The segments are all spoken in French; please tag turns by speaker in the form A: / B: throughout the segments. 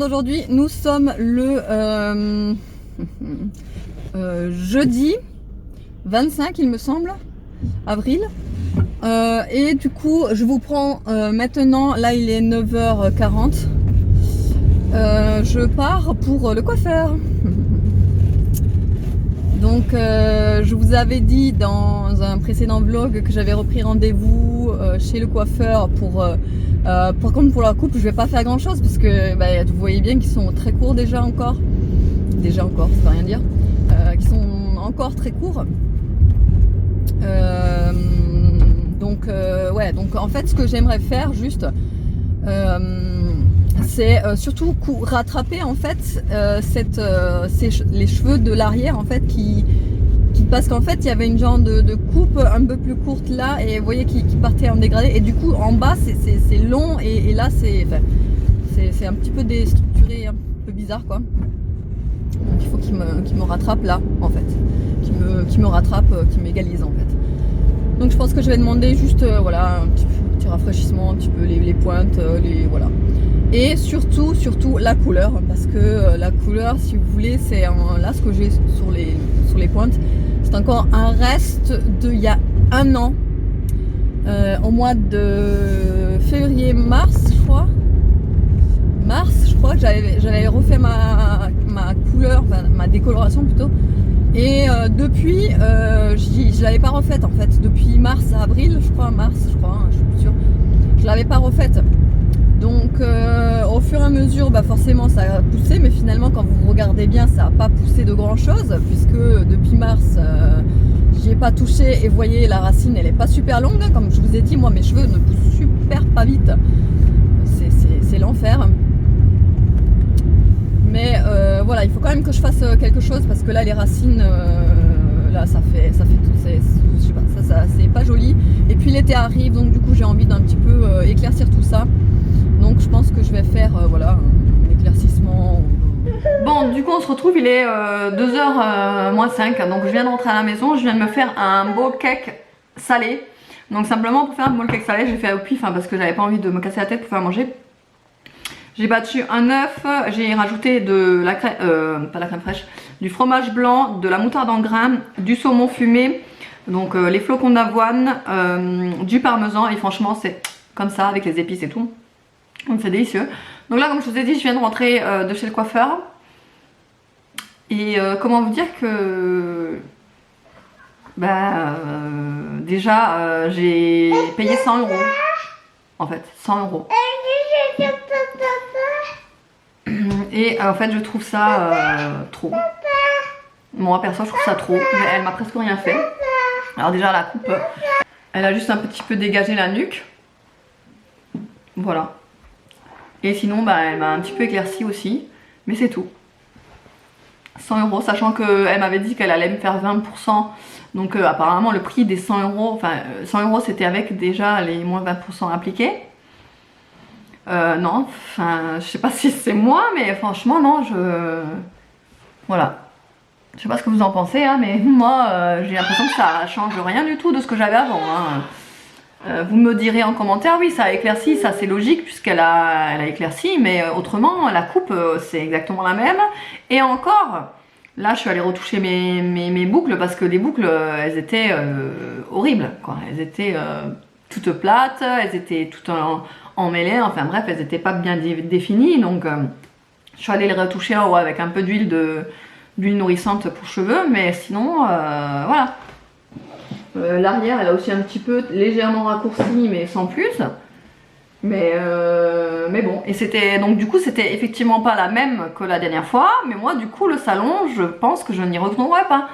A: d'aujourd'hui, nous sommes le jeudi 25 il me semble, avril. Et du coup je vous prends maintenant, là il est 9h40. Je pars pour le coiffeur. Donc je vous avais dit dans un précédent vlog que j'avais repris rendez-vous chez le coiffeur par contre pour la coupe je vais pas faire grand chose parce que bah, vous voyez bien qu'ils sont très courts déjà encore, ça veut rien dire, qu'ils sont encore très courts. Ouais, donc en fait ce que j'aimerais faire juste c'est surtout rattraper en fait les cheveux de l'arrière en fait parce qu'en fait il y avait une genre de coupe un peu plus courte là et vous voyez qui partait en dégradé et du coup en bas c'est long et là c'est un petit peu déstructuré, un peu bizarre quoi. Donc il faut qu'il me rattrape là en fait, qu'il me rattrape, qu'il m'égalise en fait. Donc je pense que je vais demander juste voilà un petit rafraîchissement, un petit peu les pointes, voilà. Et surtout la couleur, parce que la couleur, si vous voulez, c'est là ce que j'ai sur les pointes, c'est encore un reste d'il y a un an, au mois de février-mars, je crois. Je crois que j'avais refait ma couleur, enfin ma décoloration plutôt. Et depuis, je l'avais pas refaite en fait. Depuis mars à avril, je crois, je suis plus sûre. Je l'avais pas refaite. Donc au fur et à mesure, bah, forcément ça a poussé, mais finalement quand vous regardez bien, ça n'a pas poussé de grand chose, puisque depuis mars, j'y ai pas touché. Et vous voyez, la racine, elle est pas super longue, hein, comme je vous ai dit, moi mes cheveux ne poussent super pas vite. C'est l'enfer. Mais voilà, il faut quand même que je fasse quelque chose parce que là les racines, là ça fait tout, je sais pas, ça c'est pas joli. Et puis l'été arrive, donc du coup j'ai envie d'un petit peu éclaircir tout ça. Donc je pense que je vais faire voilà un éclaircissement. Bon, du coup on se retrouve, il est 2h moins 5, donc je viens de rentrer à la maison, je viens de me faire un bowl cake salé. Donc simplement pour faire un bowl cake salé, j'ai fait au pif hein, parce que j'avais pas envie de me casser la tête pour faire manger. J'ai battu un œuf, j'ai rajouté de la crème, pas la crème fraîche, du fromage blanc, de la moutarde en grains, du saumon fumé, donc les flocons d'avoine, du parmesan et franchement c'est comme ça avec les épices et tout. Donc c'est délicieux. Donc là comme je vous ai dit, je viens de rentrer de chez le coiffeur. Et comment vous dire que déjà j'ai payé 100 €. En fait, 100 €. Et en fait je trouve ça trop. Moi perso je trouve ça trop. Elle m'a presque rien fait. Alors déjà la coupe, elle a juste un petit peu dégagé la nuque. Voilà. Et sinon bah, elle m'a un petit peu éclairci aussi. Mais c'est tout. 100 €, sachant qu'elle m'avait dit qu'elle allait me faire 20%. Donc apparemment le prix des 100 €, enfin 100 € c'était avec déjà les moins 20% appliqués. Non, enfin, je sais pas si c'est moi, mais franchement, non, voilà. Je sais pas ce que vous en pensez, hein, mais moi, j'ai l'impression que ça change rien du tout de ce que j'avais avant. Hein. Vous me direz en commentaire, oui, ça a éclairci, ça c'est logique, puisqu'elle a éclairci, mais autrement, la coupe, c'est exactement la même. Et encore, là, je suis allée retoucher mes boucles, parce que les boucles, elles étaient horribles, quoi. Elles étaient toutes plates, elles étaient toutes emmêlées, enfin bref, elles n'étaient pas bien définies, donc je suis allée les retoucher en haut avec un peu d'huile nourrissante pour cheveux, mais sinon, voilà. L'arrière, elle a aussi un petit peu légèrement raccourci, mais sans plus. Mais bon, et c'était donc du coup c'était effectivement pas la même que la dernière fois, mais moi du coup le salon, je pense que je n'y retournerai pas.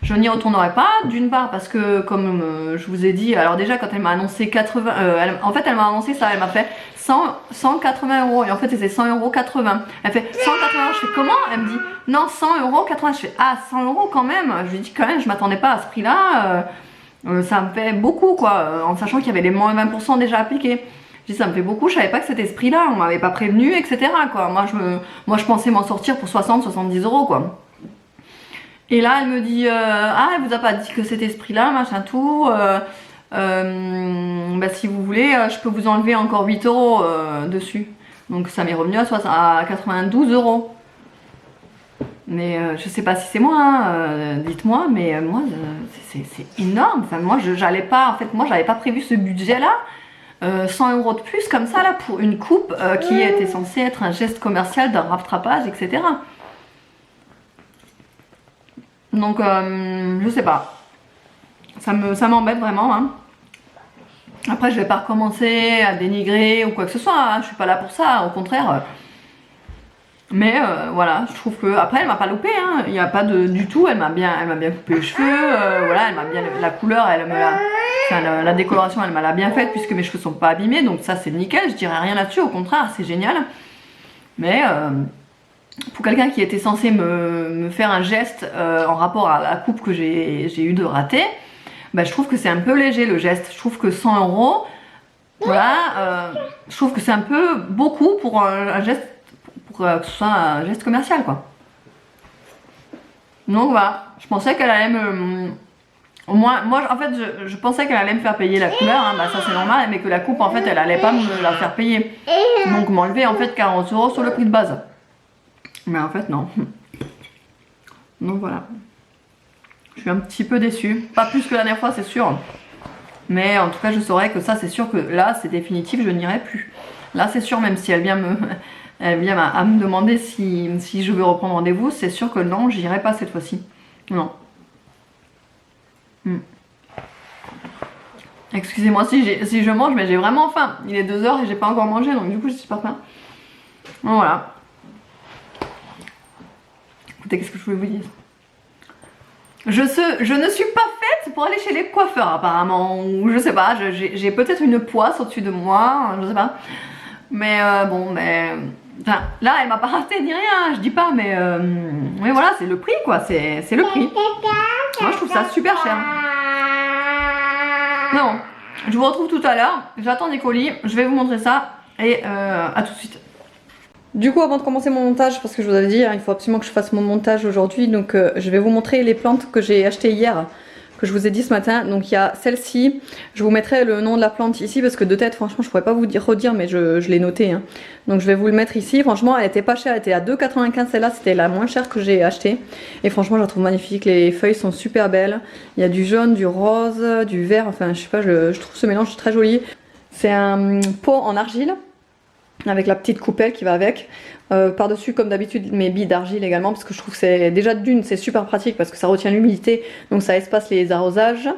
A: Je n'y retournerai pas, d'une part parce que comme je vous ai dit, alors déjà quand elle m'a annoncé 80, en fait elle m'a annoncé ça, elle m'a fait 180 € et en fait c'était 100 € 80. Elle fait 180 €, je fais comment? Elle me dit non 100 € 80, je fais ah 100 € quand même, je lui dis quand même je m'attendais pas à ce prix là, ça me fait beaucoup quoi, en sachant qu'il y avait les moins 20% déjà appliqués. Je dis ça me fait beaucoup, je savais pas que c'était ce prix là, on m'avait pas prévenu etc quoi, moi je pensais m'en sortir pour 60-70 € quoi. Et là elle me dit ah elle vous a pas dit que c'était ce prix là machin tout, bah, si vous voulez je peux vous enlever encore 8 € dessus. Donc ça m'est revenu à 92 euros. Mais je sais pas si c'est moi, hein, dites-moi, mais moi c'est énorme. Enfin, moi j'allais pas, en fait, moi j'avais pas prévu ce budget-là. 100 euros de plus comme ça là pour une coupe qui était censée être un geste commercial d'un rattrapage, etc. Donc je sais pas. Ça m'embête vraiment. Hein. Après je vais pas recommencer à dénigrer ou quoi que ce soit. Hein. Je suis pas là pour ça, au contraire. Mais voilà, je trouve que après elle m'a pas loupé, hein. Il n'y a pas de du tout, elle m'a bien coupé les cheveux, voilà, elle m'a bien la couleur, elle me l'a, enfin, la décoloration elle m'a l'a bien faite puisque mes cheveux sont pas abîmés, donc ça c'est nickel, je dirais rien là-dessus, au contraire c'est génial. Mais pour quelqu'un qui était censé me faire un geste en rapport à la coupe que j'ai eu de rater, bah, je trouve que c'est un peu léger le geste, je trouve que 100 euros, voilà, je trouve que c'est un peu beaucoup pour un geste, pour que ce soit un geste commercial quoi. Donc voilà, je pensais qu'elle allait me... Au moins, moi en fait je pensais qu'elle allait me faire payer la couleur, hein, bah ça c'est normal, mais que la coupe en fait elle allait pas me la faire payer. Donc m'enlever en fait 40 euros sur le prix de base. Mais en fait non. Donc voilà. Je suis un petit peu déçue. Pas plus que la dernière fois c'est sûr. Mais en tout cas je saurais que ça c'est sûr que là c'est définitif, je n'irai plus. Là c'est sûr, même si elle vient à me demander si je veux reprendre rendez-vous, c'est sûr que non, j'irai pas cette fois-ci. Non. Excusez-moi si je mange, mais j'ai vraiment faim. Il est 2 h et j'ai pas encore mangé, donc du coup je suis pas faim. Voilà. Écoutez, qu'est-ce que je voulais vous dire? Je ne suis pas faite pour aller chez les coiffeurs apparemment, ou je sais pas, j'ai peut-être une poisse au-dessus de moi, je sais pas. Mais bon, mais... Enfin, là elle m'a pas raté ni rien, je dis pas, mais voilà, c'est le prix quoi, c'est le prix. Moi je trouve ça super cher. Non, je vous retrouve tout à l'heure, j'attends des colis, je vais vous montrer ça, et à tout de suite. Du coup, avant de commencer mon montage, parce que je vous avais dit, hein, il faut absolument que je fasse mon montage aujourd'hui, donc je vais vous montrer les plantes que j'ai achetées hier, que je vous ai dit ce matin. Donc il y a celle-ci, je vous mettrai le nom de la plante ici, parce que de tête, franchement, je pourrais pas vous redire, mais je l'ai noté. Hein. Donc je vais vous le mettre ici. Franchement, elle était pas chère, elle était à 2,95, celle-là, c'était la moins chère que j'ai achetée. Et franchement, je la trouve magnifique, les feuilles sont super belles. Il y a du jaune, du rose, du vert, enfin je sais pas, je trouve ce mélange très joli. C'est un pot en argile, avec la petite coupelle qui va avec. Par-dessus, comme d'habitude, mes billes d'argile également, parce que je trouve que c'est déjà d'une, c'est super pratique parce que ça retient l'humidité, donc ça espace les arrosages.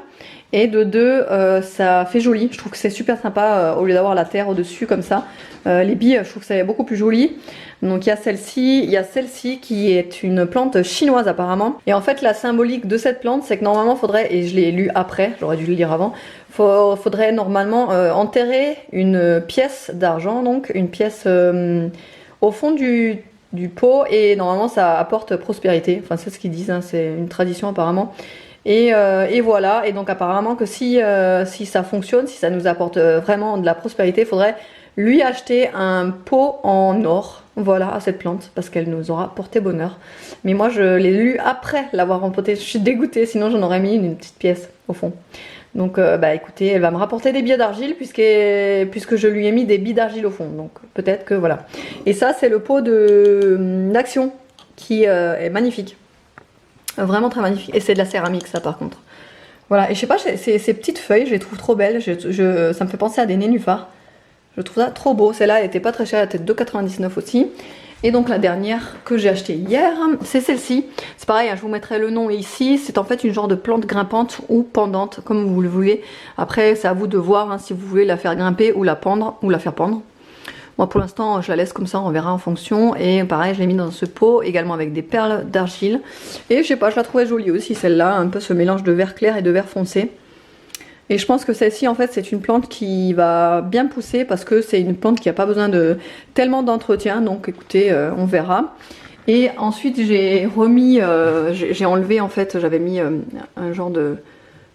A: Et de deux, ça fait joli. Je trouve que c'est super sympa au lieu d'avoir la terre au-dessus comme ça. Les billes, je trouve que c'est beaucoup plus joli. Donc il y a celle-ci qui est une plante chinoise apparemment. Et en fait la symbolique de cette plante, c'est que normalement faudrait, et je l'ai lu après, j'aurais dû le lire avant, faudrait normalement enterrer une pièce d'argent, donc une pièce au fond du pot, et normalement ça apporte prospérité. Enfin c'est ce qu'ils disent, hein, c'est une tradition apparemment. Et voilà, et donc apparemment que si ça fonctionne, si ça nous apporte vraiment de la prospérité, il faudrait lui acheter un pot en or, voilà, à cette plante, parce qu'elle nous aura porté bonheur. Mais moi je l'ai lu après l'avoir rempoté, je suis dégoûtée, sinon j'en aurais mis une petite pièce au fond. Donc bah écoutez, elle va me rapporter des billes d'argile puisque je lui ai mis des billes d'argile au fond, donc peut-être que voilà. Et ça c'est le pot d'Action qui est magnifique. Vraiment très magnifique. Et c'est de la céramique ça par contre. Voilà, et je sais pas, ces petites feuilles, je les trouve trop belles. Ça me fait penser à des nénuphars. Je trouve ça trop beau. Celle-là, elle était pas très chère, elle était 2,99 aussi. Et donc la dernière que j'ai achetée hier, c'est celle-ci. C'est pareil, hein, je vous mettrai le nom ici. C'est en fait une genre de plante grimpante ou pendante, comme vous le voulez. Après, c'est à vous de voir hein, si vous voulez la faire grimper ou la pendre, ou la faire pendre. Moi pour l'instant je la laisse comme ça, on verra en fonction. Et pareil, je l'ai mis dans ce pot également avec des perles d'argile. Et je sais pas, je la trouvais jolie aussi celle-là, un peu ce mélange de vert clair et de vert foncé. Et je pense que celle-ci en fait c'est une plante qui va bien pousser parce que c'est une plante qui n'a pas besoin de tellement d'entretien. Donc écoutez, on verra. Et ensuite j'ai remis, j'ai enlevé en fait, j'avais mis un genre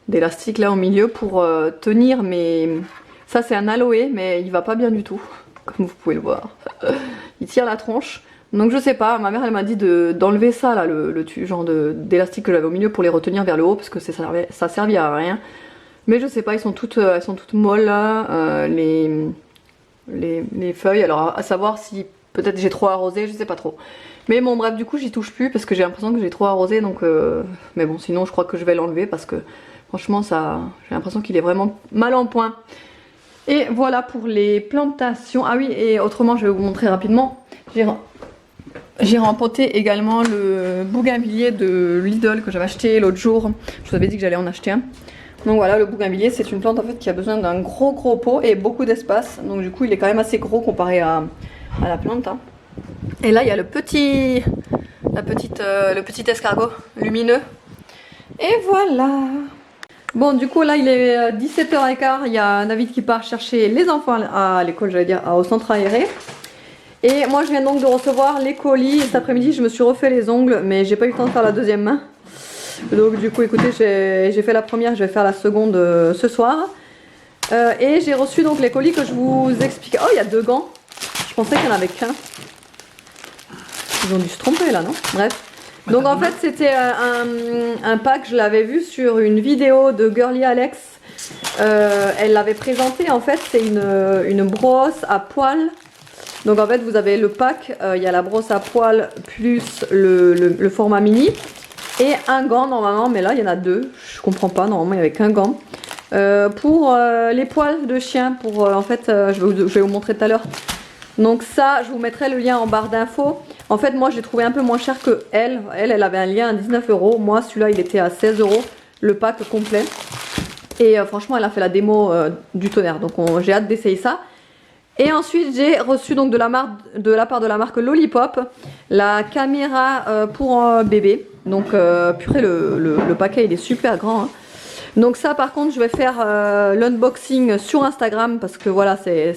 A: d'élastique là au milieu pour tenir mes... Ça c'est un aloe mais il va pas bien du tout. Comme vous pouvez le voir. Il tire la tronche. Donc je sais pas, ma mère elle m'a dit d'enlever ça là, le genre d'élastique que j'avais au milieu pour les retenir vers le haut parce que ça servait à rien. Mais je sais pas, elles sont toutes molles là, les feuilles. Alors à savoir si peut-être j'ai trop arrosé, je sais pas trop. Mais bon bref, du coup j'y touche plus parce que j'ai l'impression que j'ai trop arrosé, donc mais bon, sinon je crois que je vais l'enlever parce que franchement ça, j'ai l'impression qu'il est vraiment mal en point. Et voilà pour les plantations. Ah oui, et autrement je vais vous montrer rapidement. J'ai rempoté également le bougainvillier de Lidl que j'avais acheté l'autre jour. Je vous avais dit que j'allais en acheter un. Donc voilà, le bougainvillier c'est une plante en fait qui a besoin d'un gros pot et beaucoup d'espace. Donc du coup il est quand même assez gros comparé à la plante. Hein. Et là il y a le petit escargot lumineux. Et voilà. Bon du coup là il est 17h15, il y a David qui part chercher les enfants à l'école, j'allais dire au centre aéré. Et moi je viens donc de recevoir les colis. Cet après-midi je me suis refait les ongles mais j'ai pas eu le temps de faire la deuxième main. Donc du coup écoutez, j'ai fait la première, je vais faire la seconde ce soir. Et j'ai reçu donc les colis que je vous explique. Oh il y a 2 gants. Je pensais qu'il n'y en avait qu'un. Ils ont dû se tromper là, non? Bref. Donc en fait c'était un pack, je l'avais vu sur une vidéo de Girly Alex. Elle l'avait présenté, en fait c'est une brosse à poils. Donc en fait vous avez le pack, il y a la brosse à poils plus le format mini. Et un gant normalement, mais là il y en a 2, je comprends pas, normalement il n'y avait qu'un gant. Pour les poils de chien, pour en fait je vais vous montrer tout à l'heure. Donc ça, je vous mettrai le lien en barre d'infos. En fait, moi, j'ai trouvé un peu moins cher que elle. Elle avait un lien à 19 €. Moi, celui-là, il était à 16 €, le pack complet. Et franchement, elle a fait la démo du tonnerre. Donc, j'ai hâte d'essayer ça. Et ensuite, j'ai reçu donc de la part de la marque Lollipop la caméra pour bébé. Donc, purée, le paquet, il est super grand. Hein. Donc ça, par contre, je vais faire l'unboxing sur Instagram parce que voilà, c'est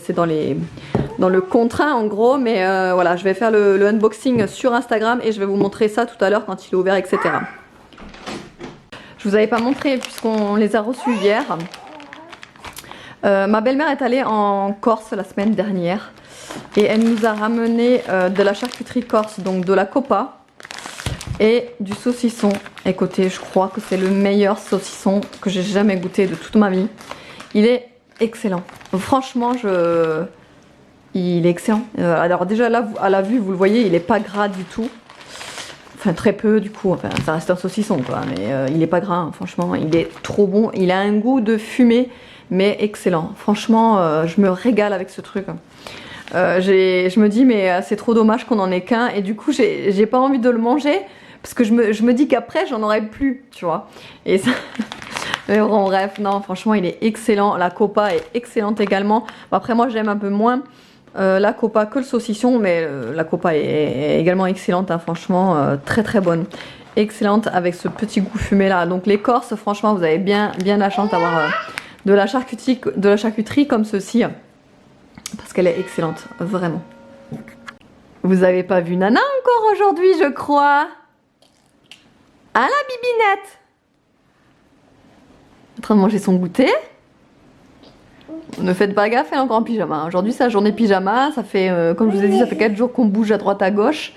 A: dans le contraint en gros, mais voilà, je vais faire le unboxing sur Instagram et je vais vous montrer ça tout à l'heure quand il est ouvert, etc. Je vous avais pas montré puisqu'on les a reçus hier. Ma belle-mère est allée en Corse la semaine dernière et elle nous a ramené de la charcuterie corse, donc de la copa et du saucisson. Écoutez, je crois que c'est le meilleur saucisson que j'ai jamais goûté de toute ma vie. Il est excellent. Franchement, il est excellent. Alors déjà là, à la vue, vous le voyez, il est pas gras du tout. Enfin, très peu du coup. Enfin, ça reste un saucisson, quoi. Mais il est pas gras, hein. Franchement. Il est trop bon. Il a un goût de fumée, mais excellent. Franchement, je me régale avec ce truc. Je me dis, mais c'est trop dommage qu'on en ait qu'un. Et du coup, j'ai pas envie de le manger. Parce que je me dis qu'après, j'en aurai plus, tu vois. Et ça... Mais bon, bref, non, franchement, il est excellent. La copa est excellente également. Bon, après, moi, j'aime un peu moins la copa que le saucisson, mais la copa est également excellente, hein, franchement, très très bonne. Excellente avec ce petit goût fumé là. Donc les Corses, franchement, vous avez bien la chance d'avoir de la charcuterie comme ceci. Parce qu'elle est excellente, vraiment. Vous avez pas vu Nana encore aujourd'hui, je crois. Ah la bibinette! En train de manger son goûter. Ne faites pas gaffe, elle est encore en pyjama. Aujourd'hui c'est la journée pyjama, ça fait, comme je vous ai dit, ça fait 4 jours qu'on bouge à droite à gauche.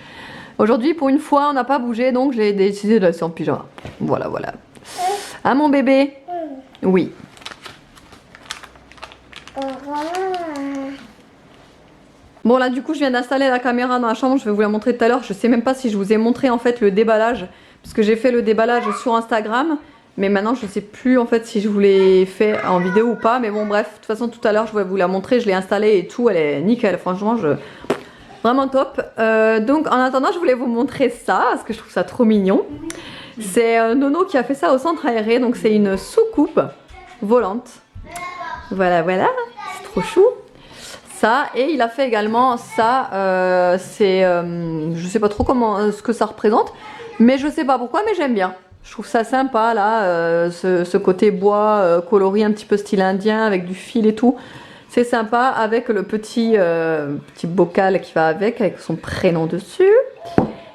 A: Aujourd'hui pour une fois on n'a pas bougé, donc j'ai décidé de la laisser en pyjama. Voilà. Ah mon bébé? Oui. Bon là du coup je viens d'installer la caméra dans la chambre, je vais vous la montrer tout à l'heure. Je sais même pas si je vous ai montré en fait le déballage, parce que j'ai fait le déballage sur Instagram. Mais maintenant je sais plus en fait si je vous l'ai fait en vidéo ou pas. Mais bon bref, de toute façon tout à l'heure je vais vous la montrer. Je l'ai installée et tout, elle est nickel. Franchement vraiment top. Donc en attendant je voulais vous montrer ça parce que je trouve ça trop mignon. C'est Nono qui a fait ça au centre aéré. Donc c'est une soucoupe volante. Voilà, c'est trop chou. Ça, et il a fait également ça. Je sais pas trop ce que ça représente. Mais je sais pas pourquoi, mais j'aime bien. Je trouve ça sympa là, ce côté bois coloré un petit peu style indien avec du fil et tout. C'est sympa avec le petit bocal qui va avec son prénom dessus.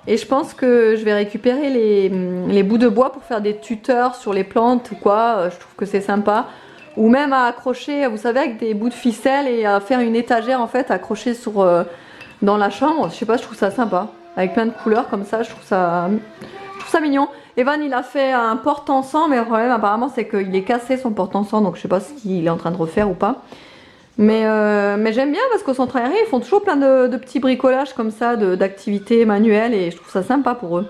A: Et je pense que je vais récupérer les bouts de bois pour faire des tuteurs sur les plantes ou quoi. Je trouve que c'est sympa. Ou même à accrocher, vous savez, avec des bouts de ficelle et à faire une étagère en fait, accrochée dans la chambre. Je sais pas, je trouve ça sympa. Avec plein de couleurs comme ça, je trouve ça mignon. Evan il a fait un porte-encens, mais le problème apparemment c'est qu'il est cassé son porte-encens, donc je sais pas ce qu'il est en train de refaire ou pas. Mais j'aime bien parce qu'au centre aéré, ils font toujours plein de petits bricolages comme ça, d'activités manuelles et je trouve ça sympa pour eux.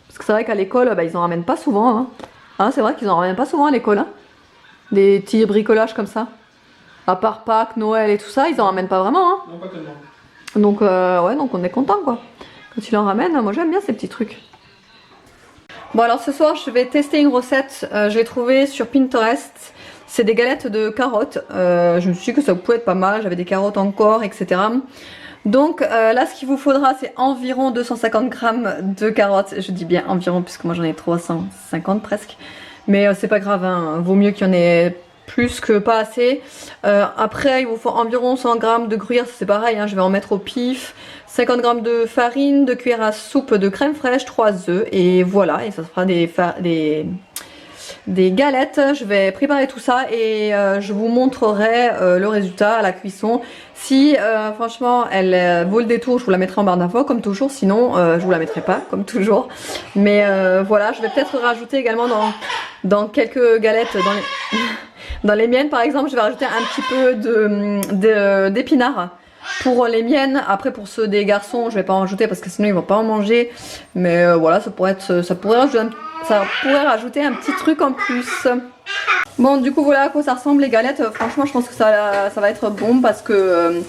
A: Parce que c'est vrai qu'à l'école, bah, ils en ramènent pas souvent. Hein. Hein, c'est vrai qu'ils en ramènent pas souvent à l'école. Hein. Des petits bricolages comme ça. À part Pâques, Noël et tout ça, ils en ramènent pas vraiment. Hein.
B: Non, pas tellement.
A: Donc, ouais, donc on est content quoi. Quand ils en ramènent, moi j'aime bien ces petits trucs. Bon alors ce soir je vais tester une recette, je l'ai trouvée sur Pinterest. C'est des galettes de carottes, je me suis dit que ça pouvait être pas mal, j'avais des carottes encore, etc. Donc là ce qu'il vous faudra c'est environ 250 grammes de carottes, je dis bien environ puisque moi j'en ai 350 presque. Mais c'est pas grave, hein. Vaut mieux qu'il y en ait plus que pas assez. Après il vous faut environ 100 grammes de gruyère, c'est pareil, hein, je vais en mettre au pif. 50 grammes de farine, 2 cuillères à soupe de crème fraîche, 3 œufs et voilà, et ça fera des galettes. Je vais préparer tout ça et je vous montrerai le résultat à la cuisson. Si franchement elle vaut le détour, je vous la mettrai en barre d'infos comme toujours, sinon je vous la mettrai pas comme toujours. Mais voilà, je vais peut-être rajouter également dans quelques galettes, dans les miennes par exemple, je vais rajouter un petit peu d'épinards. Pour les miennes, après pour ceux des garçons, je vais pas en rajouter parce que sinon ils vont pas en manger. Mais voilà, ça pourrait rajouter un petit truc en plus. Bon, du coup voilà à quoi ça ressemble les galettes. Franchement, je pense que ça va être bon parce que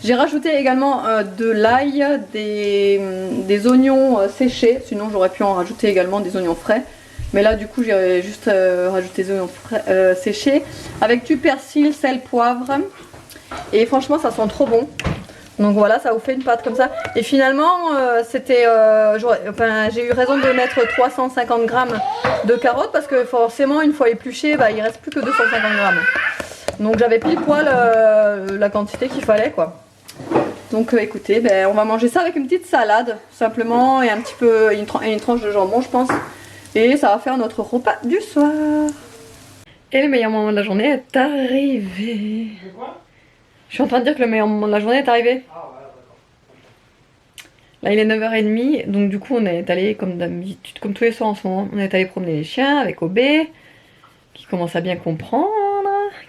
A: j'ai rajouté également de l'ail, des oignons séchés. Sinon, j'aurais pu en rajouter également des oignons frais. Mais là, du coup, j'ai juste rajouté des oignons frais, séchés avec du persil, sel, poivre. Et franchement ça sent trop bon. Donc voilà, ça vous fait une pâte comme ça. Et finalement j'ai eu raison de mettre 350 grammes de carottes parce que forcément une fois épluchées, bah, il reste plus que 250 grammes. Donc j'avais pile poil la quantité qu'il fallait quoi. Donc écoutez, on va manger ça avec une petite salade simplement et un petit peu une tranche de jambon je pense. Et ça va faire notre repas du soir. Et le meilleur moment de la journée est arrivé. Je suis en train de dire que le meilleur moment de la journée est arrivé.
B: Ah ouais, d'accord.
A: Là il est 9h30, donc du coup on est allé comme d'habitude, comme tous les soirs en ce moment, on est allé promener les chiens avec Obé, qui commence à bien comprendre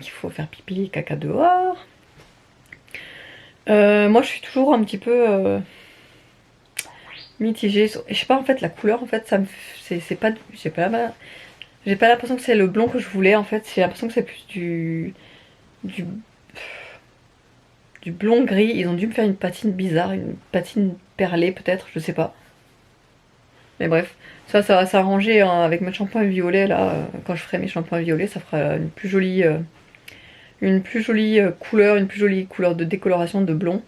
A: qu'il faut faire pipi, caca dehors. Moi je suis toujours un petit peu mitigée. Je sais pas en fait la couleur en fait ça me c'est pas j'ai pas l'impression que c'est le blond que je voulais en fait, j'ai l'impression que c'est plus du blond gris. Ils ont dû me faire une patine bizarre, une patine perlée peut-être, je sais pas. Mais bref, ça va s'arranger hein, avec mes shampoings violets là. Quand je ferai mes shampoings violets, ça fera une plus jolie couleur, une plus jolie couleur de décoloration de blond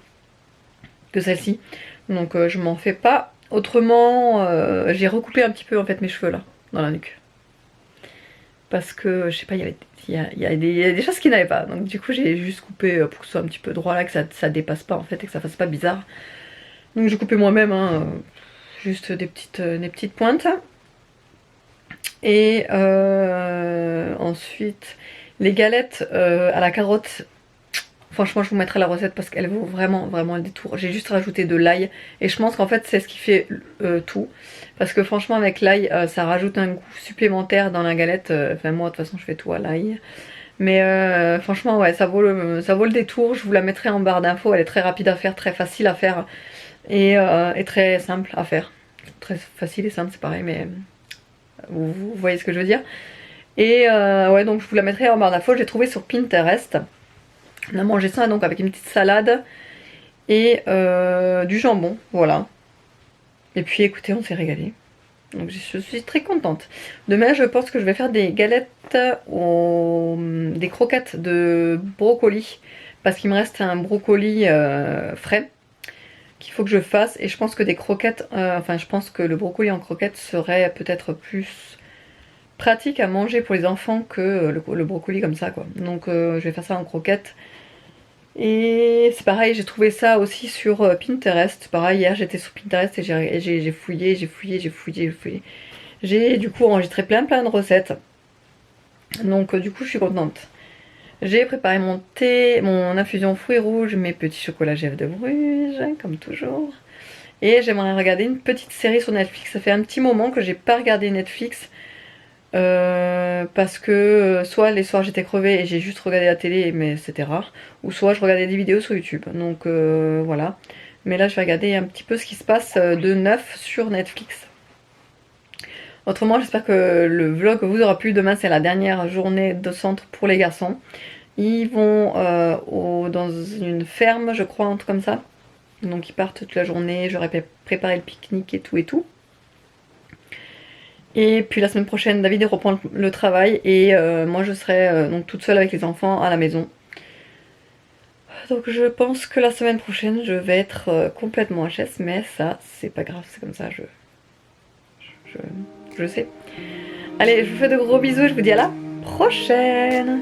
A: que celle-ci. Donc je m'en fais pas. Autrement, j'ai recoupé un petit peu en fait mes cheveux là, dans la nuque. Parce que je sais pas, il y a des choses qui n'allaient pas. Donc du coup j'ai juste coupé pour que ce soit un petit peu droit là, que ça dépasse pas en fait et que ça fasse pas bizarre. Donc j'ai coupé moi-même, hein, juste des petites pointes. Et ensuite les galettes à la carotte. Franchement je vous mettrai la recette parce qu'elle vaut vraiment le détour. J'ai juste rajouté de l'ail et je pense qu'en fait c'est ce qui fait tout. Parce que franchement avec l'ail ça rajoute un goût supplémentaire dans la galette. Enfin moi de toute façon je fais tout à l'ail. Mais franchement ouais ça vaut le détour. Je vous la mettrai en barre d'infos. Elle est très rapide à faire, très facile à faire. Et très simple à faire. Très facile et simple c'est pareil mais vous voyez ce que je veux dire. Et ouais donc je vous la mettrai en barre d'infos. J'ai trouvé sur Pinterest. On a mangé ça donc avec une petite salade et du jambon, voilà. Et puis écoutez, on s'est régalé. Donc je suis très contente. Demain, je pense que je vais faire des galettes des croquettes de brocoli. Parce qu'il me reste un brocoli frais qu'il faut que je fasse. Et je pense que des croquettes, je pense que le brocoli en croquettes serait peut-être plus pratique à manger pour les enfants que le brocoli comme ça quoi. Donc je vais faire ça en croquettes. Et c'est pareil, j'ai trouvé ça aussi sur Pinterest. Pareil, hier j'étais sur Pinterest et j'ai fouillé. J'ai du coup enregistré plein de recettes. Donc du coup je suis contente. J'ai préparé mon thé, mon infusion fruits rouges, mes petits chocolats Jeff de Bruges, comme toujours. Et j'aimerais regarder une petite série sur Netflix. Ça fait un petit moment que j'ai pas regardé Netflix. Parce que soit les soirs j'étais crevée et j'ai juste regardé la télé, mais c'était rare, ou soit je regardais des vidéos sur YouTube. Donc voilà. Mais là je vais regarder un petit peu ce qui se passe de neuf sur Netflix. Autrement, j'espère que le vlog vous aura plu. Demain c'est la dernière journée de centre pour les garçons. Ils vont dans une ferme, je crois, un truc comme ça. Donc ils partent toute la journée, j'aurais préparé le pique-nique et tout et tout. Et puis la semaine prochaine, David reprend le travail et moi je serai donc toute seule avec les enfants à la maison. Donc je pense que la semaine prochaine je vais être complètement HS, mais ça c'est pas grave, c'est comme ça, je, je sais. Allez, je vous fais de gros bisous et je vous dis à la prochaine.